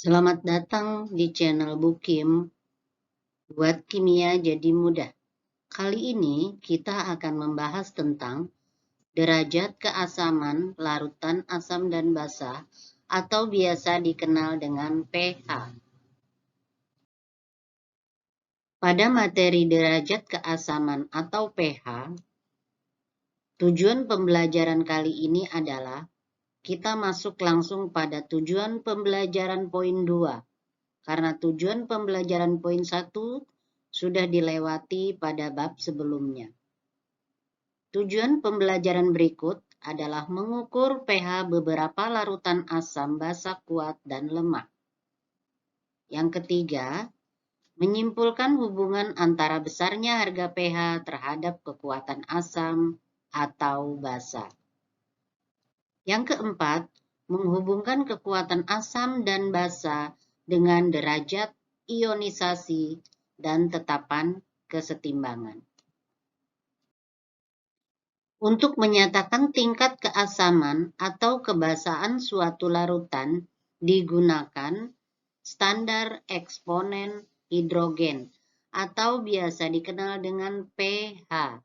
Selamat datang di channel Bukim, buat kimia jadi mudah. Kali ini kita akan membahas tentang derajat keasaman larutan asam dan basa atau biasa dikenal dengan pH. Pada materi derajat keasaman atau pH, tujuan pembelajaran kali ini adalah kita masuk langsung pada tujuan pembelajaran poin 2. Karena tujuan pembelajaran poin 1 sudah dilewati pada bab sebelumnya. Tujuan pembelajaran berikut adalah mengukur pH beberapa larutan asam basa kuat dan lemah. Yang ketiga, menyimpulkan hubungan antara besarnya harga pH terhadap kekuatan asam atau basa. Yang keempat, menghubungkan kekuatan asam dan basa dengan derajat ionisasi dan tetapan kesetimbangan. Untuk menyatakan tingkat keasaman atau kebasaan suatu larutan digunakan standar eksponen hidrogen atau biasa dikenal dengan pH.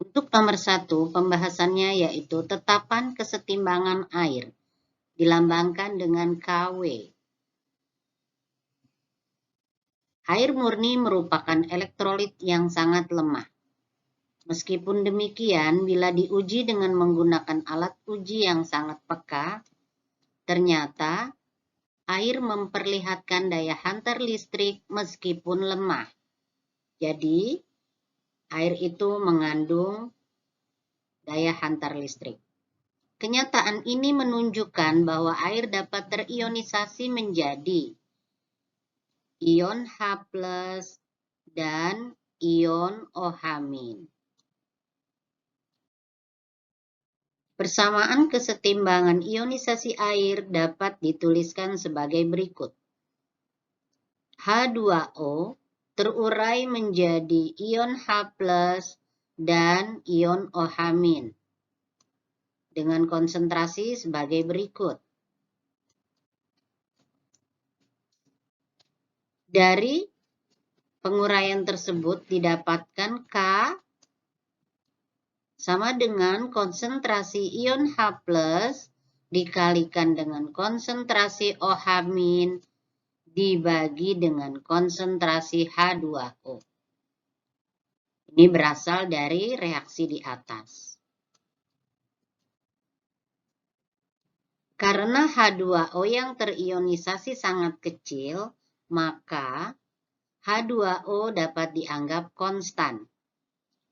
Untuk nomor 1, pembahasannya yaitu tetapan kesetimbangan air, dilambangkan dengan Kw. Air murni merupakan elektrolit yang sangat lemah. Meskipun demikian, bila diuji dengan menggunakan alat uji yang sangat peka, ternyata air memperlihatkan daya hantar listrik meskipun lemah. Jadi, air itu mengandung daya hantar listrik. Kenyataan ini menunjukkan bahwa air dapat terionisasi menjadi ion H+ dan ion OH-. Persamaan kesetimbangan ionisasi air dapat dituliskan sebagai berikut. H2O terurai menjadi ion H+ dan ion OH- dengan konsentrasi sebagai berikut. Dari penguraian tersebut didapatkan K sama dengan konsentrasi ion H+ dikalikan dengan konsentrasi OH- dibagi dengan konsentrasi H2O. Ini berasal dari reaksi di atas. Karena H2O yang terionisasi sangat kecil, maka H2O dapat dianggap konstan.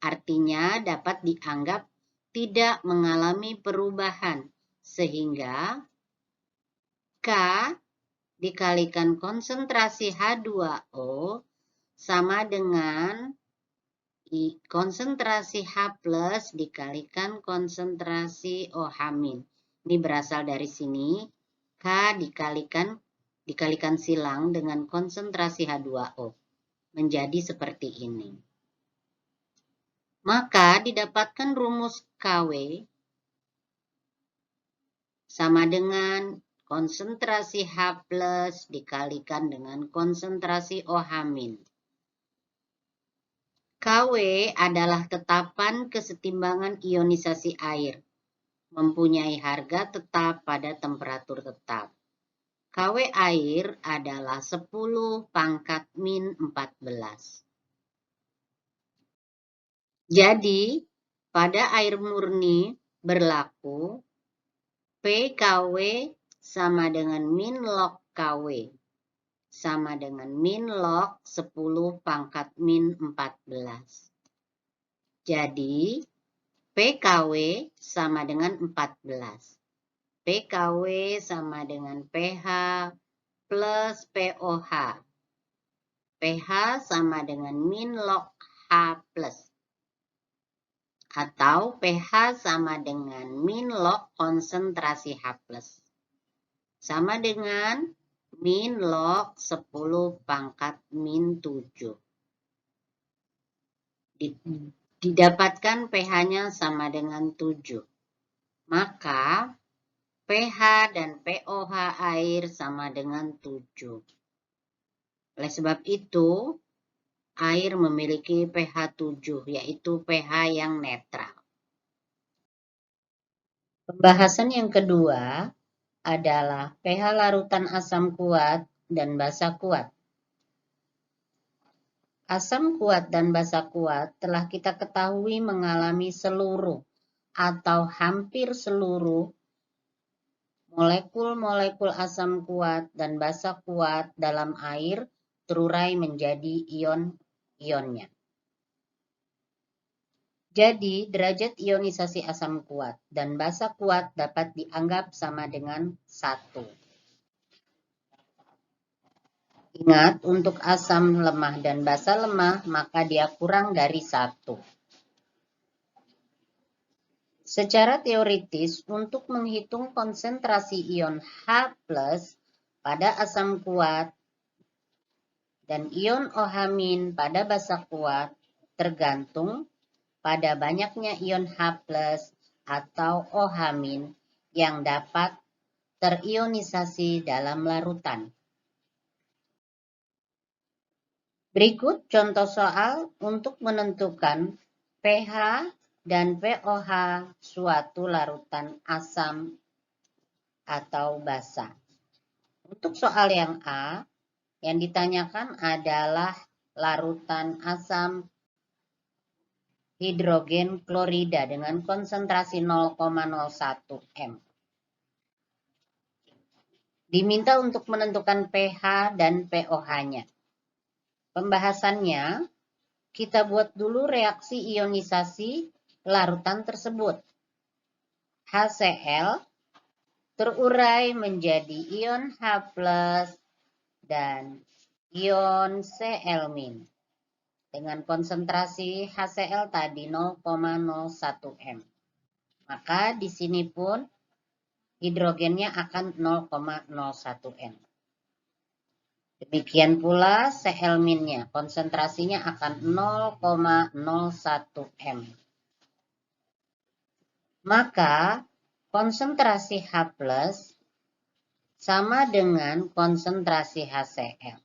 Artinya dapat dianggap tidak mengalami perubahan, sehingga K dikalikan konsentrasi H2O sama dengan konsentrasi H+ dikalikan konsentrasi OH-. Ini berasal dari sini, K dikalikan silang dengan konsentrasi H2O. Menjadi seperti ini. Maka didapatkan rumus Kw sama dengan konsentrasi H+ dikalikan dengan konsentrasi OH-. Kw adalah tetapan kesetimbangan ionisasi air, mempunyai harga tetap pada temperatur tetap. Kw air adalah 10⁻⁴. Jadi, pada air murni berlaku PKW sama dengan min log Kw sama dengan min log 10⁻⁴. Jadi, PKW sama dengan 14. PKW sama dengan pH plus POH. pH sama dengan min log H+. Atau pH sama dengan min log konsentrasi H+. Sama dengan min log 10⁻⁷. Didapatkan pH-nya sama dengan 7. Maka pH dan pOH air sama dengan 7. Oleh sebab itu, air memiliki pH 7, yaitu pH yang netral. Pembahasan yang kedua adalah pH larutan asam kuat dan basa kuat. Asam kuat dan basa kuat telah kita ketahui mengalami seluruh atau hampir seluruh molekul-molekul asam kuat dan basa kuat dalam air terurai menjadi ion-ionnya. Jadi, derajat ionisasi asam kuat dan basa kuat dapat dianggap sama dengan 1. Ingat, untuk asam lemah dan basa lemah, maka dia kurang dari 1. Secara teoritis, untuk menghitung konsentrasi ion H+ pada asam kuat dan ion OH- pada basa kuat tergantung pada banyaknya ion H+ atau OH- yang dapat terionisasi dalam larutan. Berikut contoh soal untuk menentukan pH dan pOH suatu larutan asam atau basa. Untuk soal yang A, yang ditanyakan adalah larutan asam hidrogen klorida dengan konsentrasi 0,01 m. Diminta untuk menentukan pH dan pOH-nya. Pembahasannya, kita buat dulu reaksi ionisasi larutan tersebut. HCl terurai menjadi ion H+ dan ion Cl- dengan konsentrasi HCl tadi 0,01 m. Maka di sini pun hidrogennya akan 0,01 m. Demikian pula Cl-nya, konsentrasinya akan 0,01 m. Maka konsentrasi H+ sama dengan konsentrasi HCl,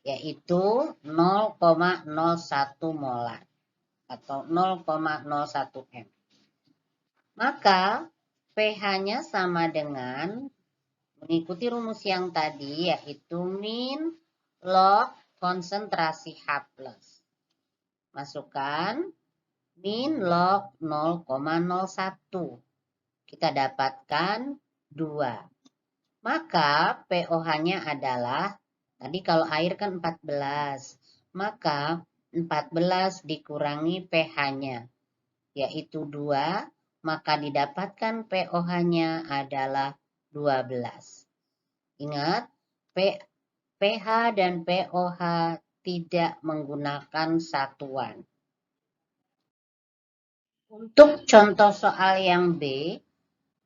yaitu 0,01 molar atau 0,01 m. Maka pH-nya sama dengan mengikuti rumus yang tadi, yaitu min log konsentrasi H+. Masukkan min log 0,01. Kita dapatkan 2. Maka pOH-nya adalah, tadi kalau air kan 14. Maka 14 dikurangi pH-nya, yaitu 2. Maka didapatkan pOH-nya adalah 12. Ingat, pH dan pOH tidak menggunakan satuan. Untuk contoh soal yang B,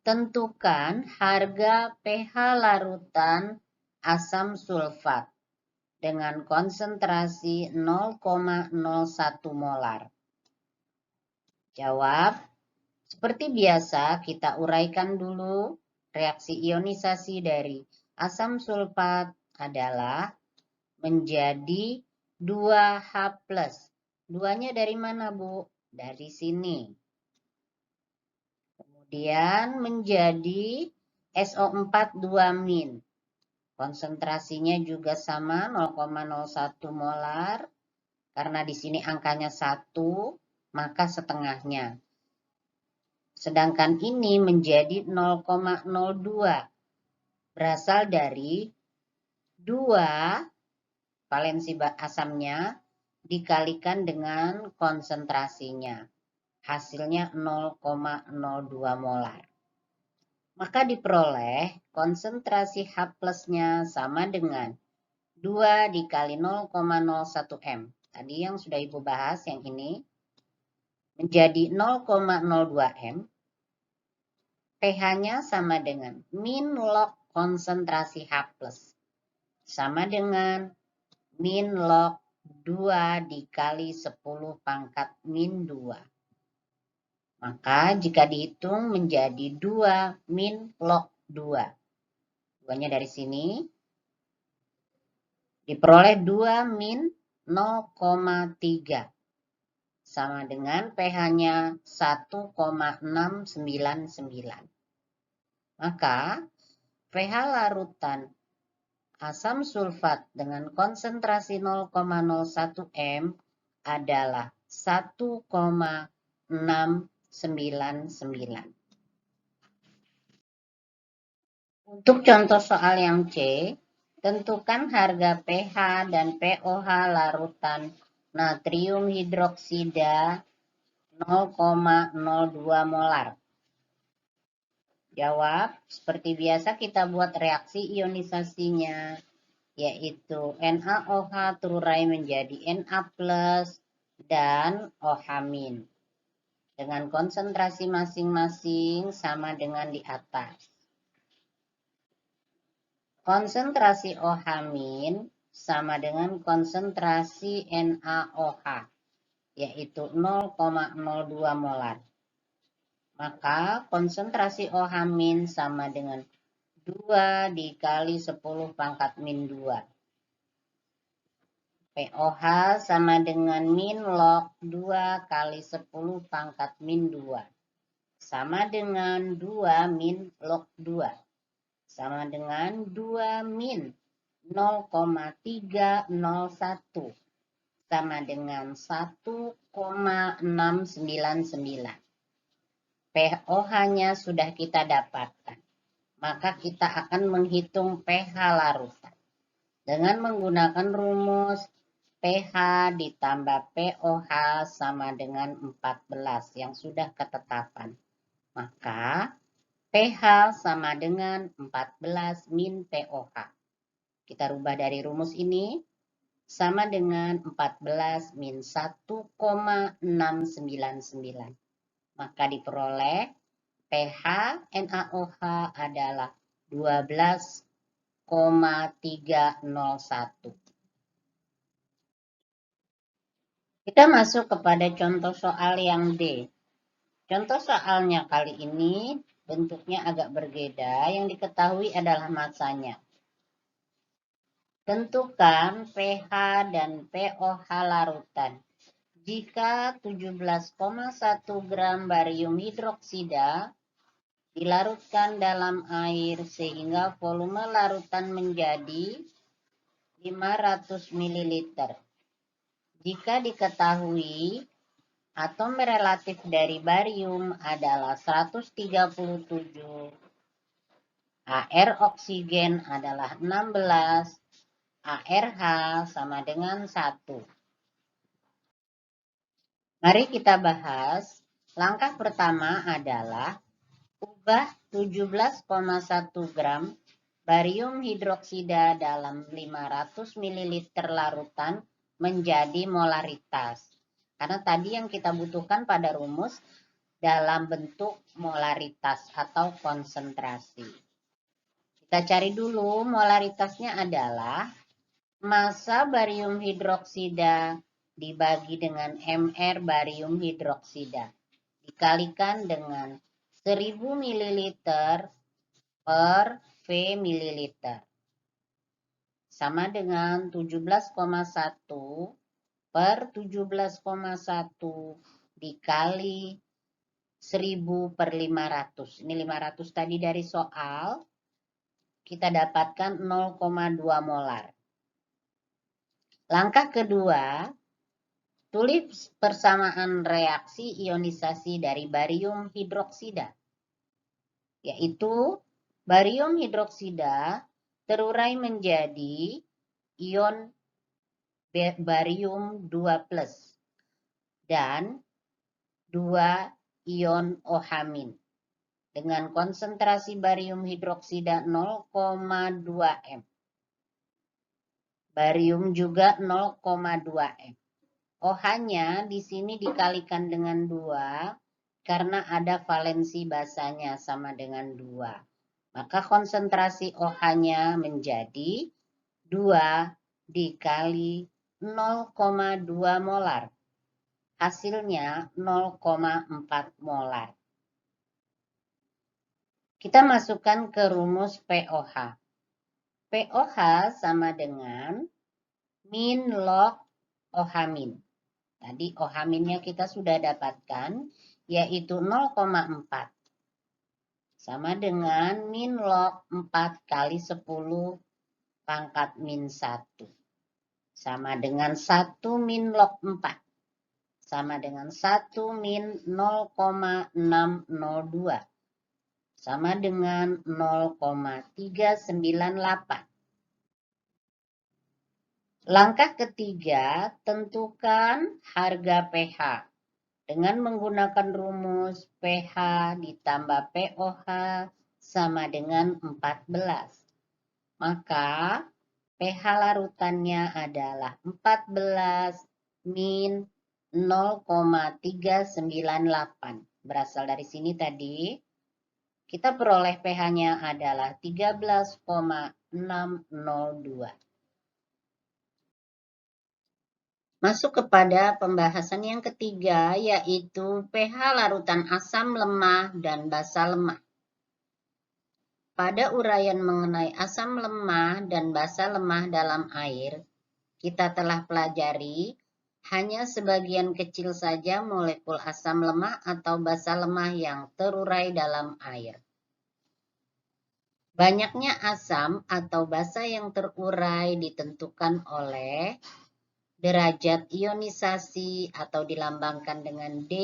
tentukan harga pH larutan asam sulfat dengan konsentrasi 0,01 molar. Jawab. Seperti biasa, kita uraikan dulu reaksi ionisasi dari asam sulfat adalah menjadi 2H+. 2-nya dari mana, Bu? Dari sini. Kemudian menjadi SO4 2-. Konsentrasinya juga sama 0,01 molar. Karena di sini angkanya 1, maka setengahnya. Sedangkan ini menjadi 0,02. Berasal dari 2 valensi asamnya dikalikan dengan konsentrasinya. Hasilnya 0,02 molar. Maka diperoleh konsentrasi H+-nya sama dengan 2 dikali 0,01 m. Tadi yang sudah Ibu bahas yang ini. Menjadi 0,02 m. pH-nya sama dengan min log konsentrasi H+. Sama dengan min log 2 dikali 10⁻⁻². Maka jika dihitung menjadi 2 min log 2. 2-nya dari sini. Diperoleh 2 min 0,3. Sama dengan pH-nya 1,699. Maka pH larutan asam sulfat dengan konsentrasi 0,01 m adalah 1,699. Untuk contoh soal yang C, tentukan harga pH dan pOH larutan natrium hidroksida 0,02 molar. Jawab, seperti biasa kita buat reaksi ionisasinya, yaitu NaOH terurai menjadi Na+ dan OH- dengan konsentrasi masing-masing sama dengan di atas. Konsentrasi OH- sama dengan konsentrasi NaOH, yaitu 0,02 molar. Maka konsentrasi OH- sama dengan 2 dikali 10 pangkat min 2. POH sama dengan min log 2 kali 10 pangkat min 2. Sama dengan 2 min log 2. Sama dengan 2 min 0,301. Sama dengan 1,699. pOH-nya sudah kita dapatkan. Maka kita akan menghitung pH larutan. Dengan menggunakan rumus pH ditambah pOH sama dengan 14 yang sudah ketetapan. Maka pH sama dengan 14 min pOH. Kita rubah dari rumus ini sama dengan 14 min 1,699. Maka diperoleh pH NaOH adalah 12,301. Kita masuk kepada contoh soal yang D. Contoh soalnya kali ini bentuknya agak berbeda. Yang diketahui adalah masanya. Tentukan pH dan pOH larutan. Jika 17,1 gram barium hidroksida dilarutkan dalam air sehingga volume larutan menjadi 500 ml. Jika diketahui atom relatif dari barium adalah 137, AR oksigen adalah 16, ARH sama dengan 1. Mari kita bahas. Langkah pertama adalah ubah 17,1 gram barium hidroksida dalam 500 ml larutan menjadi molaritas. Karena tadi yang kita butuhkan pada rumus dalam bentuk molaritas atau konsentrasi. Kita cari dulu molaritasnya adalah massa barium hidroksida dibagi dengan mR barium hidroksida dikalikan dengan 1000 ml per V ml sama dengan 17,1 per 17,1 dikali 1000 per 500. Ini 500 tadi dari soal, kita dapatkan 0,2 molar. Langkah kedua, tulis persamaan reaksi ionisasi dari barium hidroksida, yaitu barium hidroksida terurai menjadi ion barium 2+ dan 2 ion OH- dengan konsentrasi barium hidroksida 0,2 m. Barium juga 0,2 m. OH-nya di sini dikalikan dengan 2 karena ada valensi basanya sama dengan 2. Maka konsentrasi OH-nya menjadi 2 dikali 0,2 molar. hasilnya 0,4 molar. Kita masukkan ke rumus POH. POH sama dengan min log OH min. Tadi OH minnya kita sudah dapatkan, yaitu 0,4. Sama dengan min log 4 kali 10 pangkat min 1. Sama dengan 1 min log 4. Sama dengan 1 min 0,602. Sama dengan 0,398. Langkah ketiga, tentukan harga pH. Dengan menggunakan rumus pH ditambah POH sama dengan 14. Maka pH larutannya adalah 14 min 0,398. Berasal dari sini tadi. Kita peroleh pH-nya adalah 13,602. Masuk kepada pembahasan yang ketiga, yaitu pH larutan asam lemah dan basa lemah. Pada uraian mengenai asam lemah dan basa lemah dalam air, kita telah pelajari hanya sebagian kecil saja molekul asam lemah atau basa lemah yang terurai dalam air. Banyaknya asam atau basa yang terurai ditentukan oleh derajat ionisasi atau dilambangkan dengan D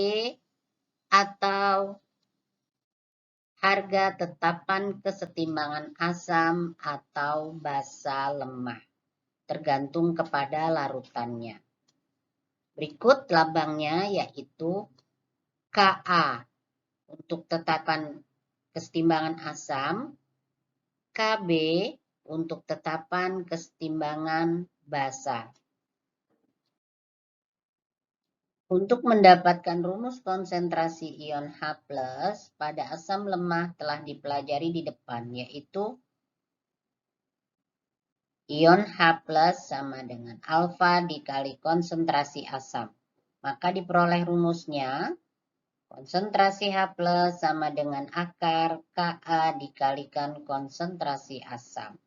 atau harga tetapan kesetimbangan asam atau basa lemah, tergantung kepada larutannya. Berikut lambangnya yaitu Ka untuk tetapan kesetimbangan asam, Kb untuk tetapan kesetimbangan basa. Untuk mendapatkan rumus konsentrasi ion H+ pada asam lemah telah dipelajari di depan, yaitu ion H+ sama dengan alfa dikali konsentrasi asam. Maka diperoleh rumusnya, konsentrasi H+ sama dengan akar Ka dikalikan konsentrasi asam.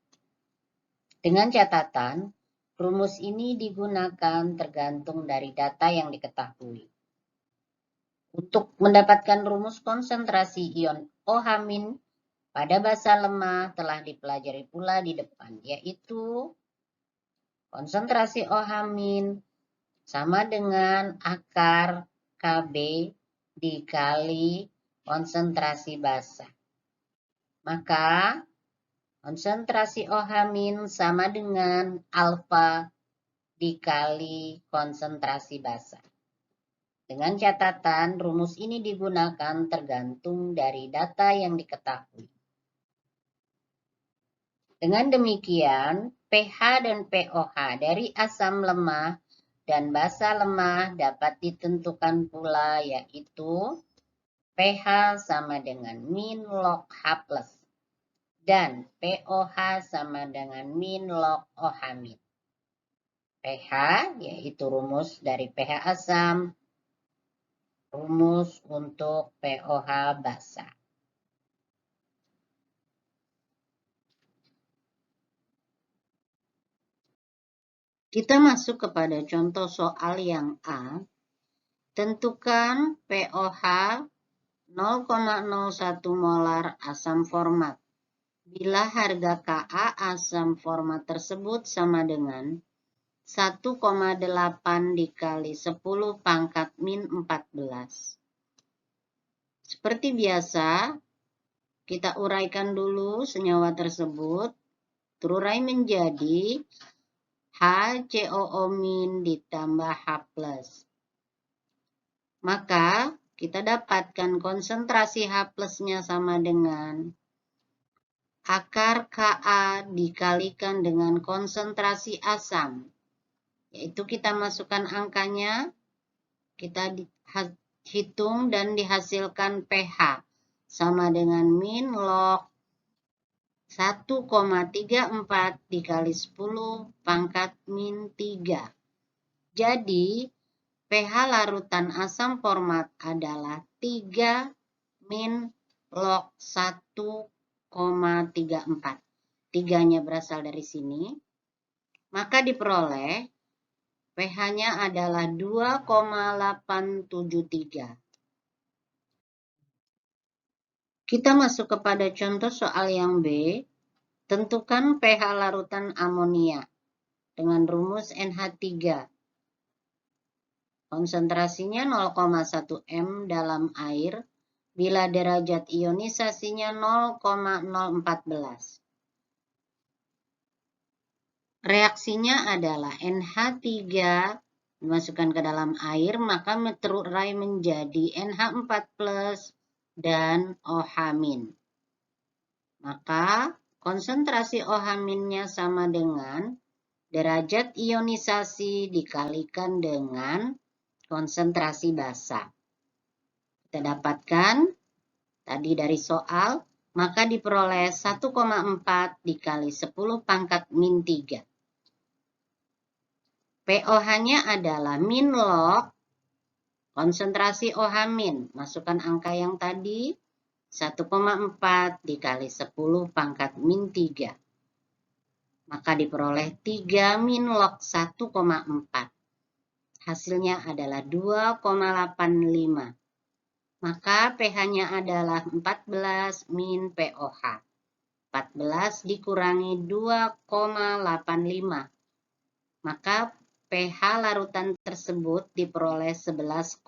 Dengan catatan, rumus ini digunakan tergantung dari data yang diketahui. Untuk mendapatkan rumus konsentrasi ion OH- pada basa lemah telah dipelajari pula di depan, yaitu konsentrasi OH- sama dengan akar Kb dikali konsentrasi basa. Maka konsentrasi OH- sama dengan alfa dikali konsentrasi basa. Dengan catatan, rumus ini digunakan tergantung dari data yang diketahui. Dengan demikian, pH dan POH dari asam lemah dan basa lemah dapat ditentukan pula, yaitu pH sama dengan min log H+ dan POH sama dengan min log OH-. pH yaitu rumus dari pH asam, rumus untuk POH basa. Kita masuk kepada contoh soal yang A. Tentukan POH 0,01 molar asam format. Bila harga Ka asam format tersebut sama dengan 1,8 dikali 10 pangkat min 14. Seperti biasa, kita uraikan dulu senyawa tersebut. Terurai menjadi HCOO- ditambah H+. Maka kita dapatkan konsentrasi H+-nya sama dengan akar Ka dikalikan dengan konsentrasi asam. Yaitu kita masukkan angkanya, kita hitung dan dihasilkan pH sama dengan min log 1,34 dikali 10 pangkat min 3. Jadi, pH larutan asam format adalah 3 min log 1,34. 3-nya berasal dari sini. Maka diperoleh pH-nya adalah 2,873. Kita masuk kepada contoh soal yang B. Tentukan pH larutan amonia dengan rumus NH3. Konsentrasinya 0,1 m dalam air bila derajat ionisasinya 0,014. Reaksinya adalah NH3 dimasukkan ke dalam air, maka terurai menjadi NH4+ dan OH-. Maka konsentrasi OH-nya sama dengan derajat ionisasi dikalikan dengan konsentrasi basa. Kita dapatkan tadi dari soal, maka diperoleh 1,4 dikali 10 pangkat min 3. POH-nya adalah min log konsentrasi OH min. Masukkan angka yang tadi, 1,4 dikali 10 pangkat min 3. Maka diperoleh 3 min log 1,4. Hasilnya adalah 2,85. Maka pH-nya adalah 14 min POH. 14 dikurangi 2,85. Maka pH larutan tersebut diperoleh 11,15.